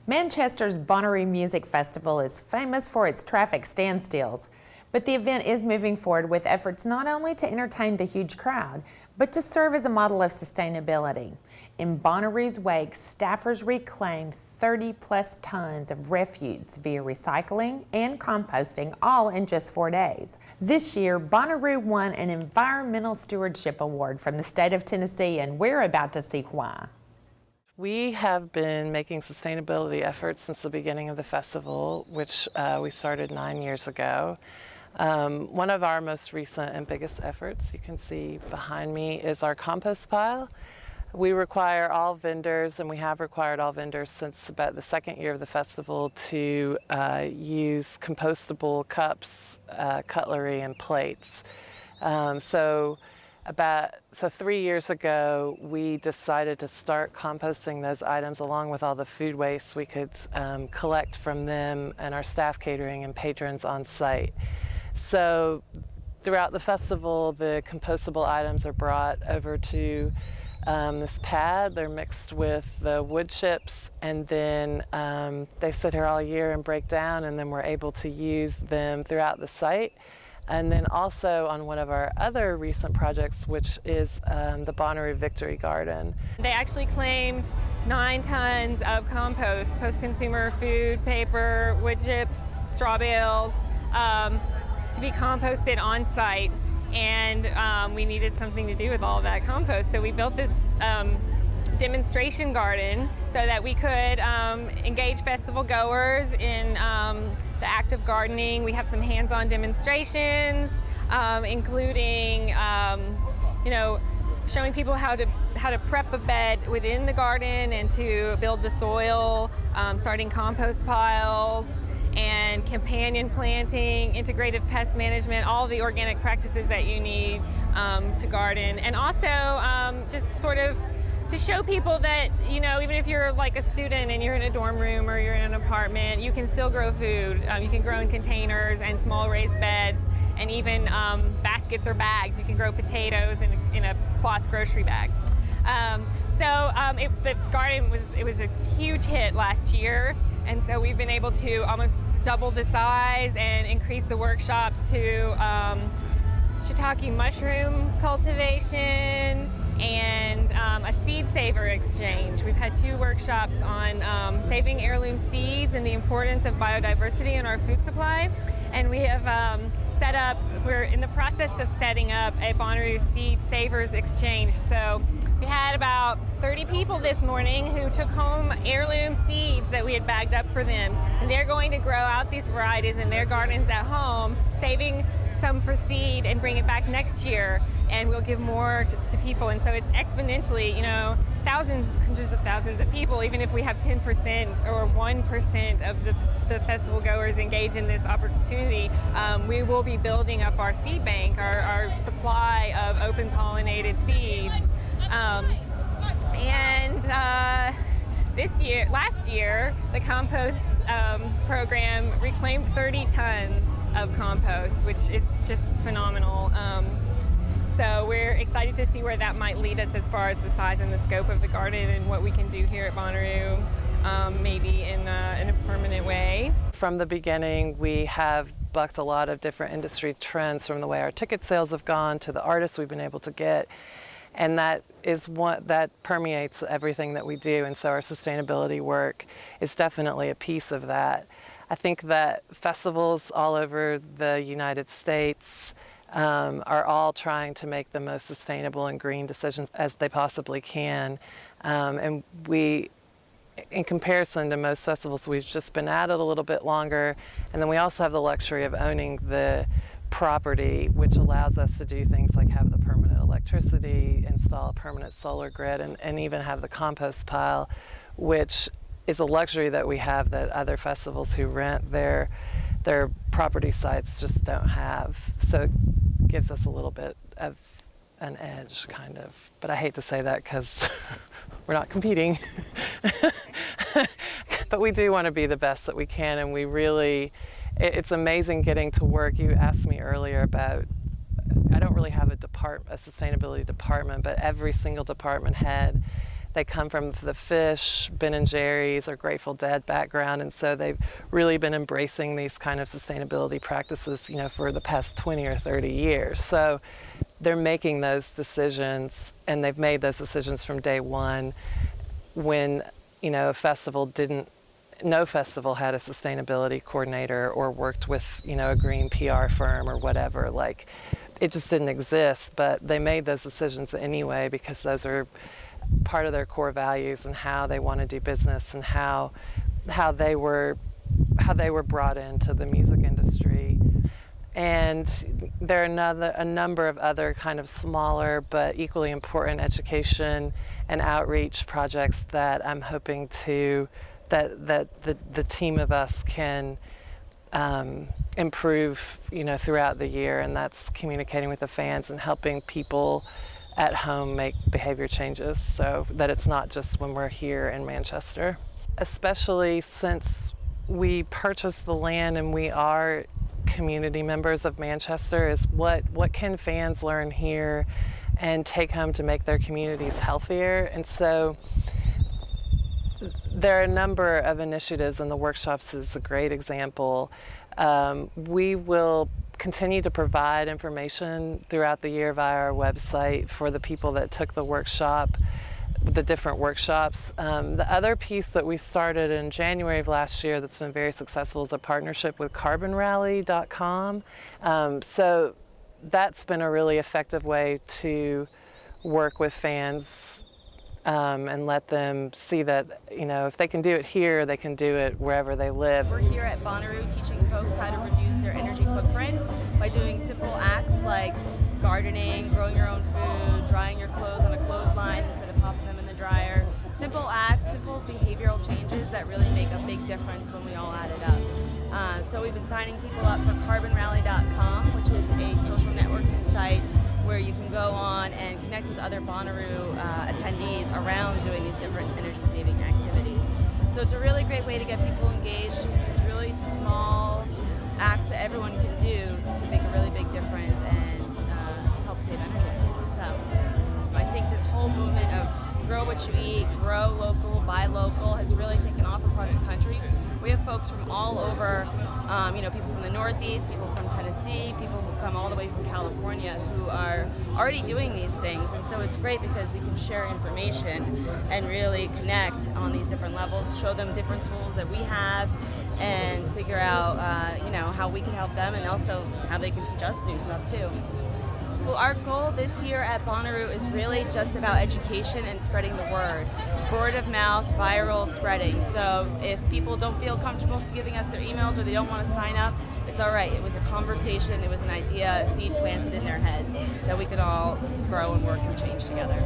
Manchester's Bonnaroo Music Festival is famous for its traffic standstills, but the event is moving forward with efforts not only to entertain the huge crowd, but to serve as a model of sustainability. In Bonnaroo's wake, staffers reclaimed 30+ tons of refuse via recycling and composting, all in just 4 days. This year, Bonnaroo won an Environmental Stewardship Award from the state of Tennessee, and we're about to see why. We have been making sustainability efforts since the beginning of the festival, which we started 9 years ago. One of our most recent and biggest efforts, you can see behind me, is our compost pile. We require all vendors, and we have required all vendors since about the second year of the festival, to use compostable cups, cutlery, and plates. So 3 years ago, we decided to start composting those items along with all the food waste we could collect from them and our staff catering and patrons on site. So throughout the festival, the compostable items are brought over to this pad. They're mixed with the wood chips, and then they sit here all year and break down, and then we're able to use them throughout the site. And then also on one of our other recent projects, which is the Bonnaroo Victory Garden. They actually claimed 9 tons of compost, post-consumer food, paper, wood chips, straw bales, to be composted on site. And we needed something to do with all of that compost. So we built this demonstration garden so that we could engage festival goers in the act of gardening. We have some hands-on demonstrations, including showing people how to prep a bed within the garden and to build the soil, starting compost piles, and companion planting, integrative pest management, all the organic practices that you need to garden. And also just sort of to show people that, even if you're like a student and you're in a dorm room or you're in an apartment, you can still grow food. You can grow in containers and small raised beds, and even baskets or bags. You can grow potatoes in a cloth grocery bag. The garden was a huge hit last year, and so we've been able to almost double the size and increase the workshops to shiitake mushroom cultivation and a seed saver exchange. We've had 2 workshops on saving heirloom seeds and the importance of biodiversity in our food supply. And we have we're in the process of setting up a Bonnaroo Seed Savers Exchange. So we had about 30 people this morning who took home heirloom seeds that we had bagged up for them. And they're going to grow out these varieties in their gardens at home, saving some for seed and bring it back next year. And we'll give more to people. And so it's exponentially, thousands, hundreds of thousands of people, even if we have 10% or 1% of the festival goers engage in this opportunity, we will be building up our seed bank, our supply of open pollinated seeds. Last year, the compost program reclaimed 30 tons of compost, which is just phenomenal. So we're excited to see where that might lead us as far as the size and the scope of the garden and what we can do here at Bonnaroo, maybe in a permanent way. From the beginning, we have bucked a lot of different industry trends, from the way our ticket sales have gone to the artists we've been able to get. And that permeates everything that we do. And so our sustainability work is definitely a piece of that. I think that festivals all over the United States are all trying to make the most sustainable and green decisions as they possibly can. And we, in comparison to most festivals, we've just been at it a little bit longer. And then we also have the luxury of owning the property, which allows us to do things like have the permanent electricity, install a permanent solar grid, and even have the compost pile, which is a luxury that we have that other festivals who rent their property sites just don't have. So it gives us a little bit of an edge, kind of. But I hate to say that because we're not competing. But we do want to be the best that we can, and we really, it's amazing getting to work. You asked me earlier about, I don't really have a sustainability department, but every single department head they come from the Fish, Ben and Jerry's, or Grateful Dead background, and so they've really been embracing these kind of sustainability practices, for the past 20 or 30 years. So they're making those decisions, and they've made those decisions from day one when, a festival no festival had a sustainability coordinator or worked with, a green PR firm or whatever. Like, it just didn't exist, but they made those decisions anyway because those are part of their core values and how they want to do business and how they were brought into the music industry. And there are a number of other kind of smaller but equally important education and outreach projects that I'm hoping that the team of us can improve, throughout the year, and that's communicating with the fans and helping people at home make behavior changes so that it's not just when we're here in Manchester. Especially since we purchased the land and we are community members of Manchester, is what can fans learn here and take home to make their communities healthier. And so there are a number of initiatives, and the workshops is a great example. We will continue to provide information throughout the year via our website for the people that took the workshop, the different workshops. The other piece that we started in January of last year that's been very successful is a partnership with carbonrally.com. So that's been a really effective way to work with fans and let them see that, if they can do it here, they can do it wherever they live. We're here at Bonnaroo teaching folks how to reduce their energy footprint by doing simple acts like gardening, growing your own food, drying your clothes on a clothesline instead of popping them in the dryer. Simple acts, simple behavioral changes that really make a big difference when we all add it up. So we've been signing people up for carbonrally.com, which is a social networking site where you can go on and connect with other Bonnaroo attendees around doing these different energy-saving activities. So it's a really great way to get people engaged, just these really small acts that everyone can do to make a really big difference and help save energy. So I think this whole movement of grow what you eat, grow local, buy local has really taken off across the country. We have folks from all over, people from the Northeast, people from Tennessee, people who've come all the way from California who are already doing these things. And so it's great because we can share information and really connect on these different levels, show them different tools that we have, and figure out, how we can help them and also how they can teach us new stuff too. Well, our goal this year at Bonnaroo is really just about education and spreading the word. Word of mouth, viral spreading. So if people don't feel comfortable giving us their emails or they don't want to sign up, it's all right. It was a conversation, it was an idea, a seed planted in their heads that we could all grow and work and change together.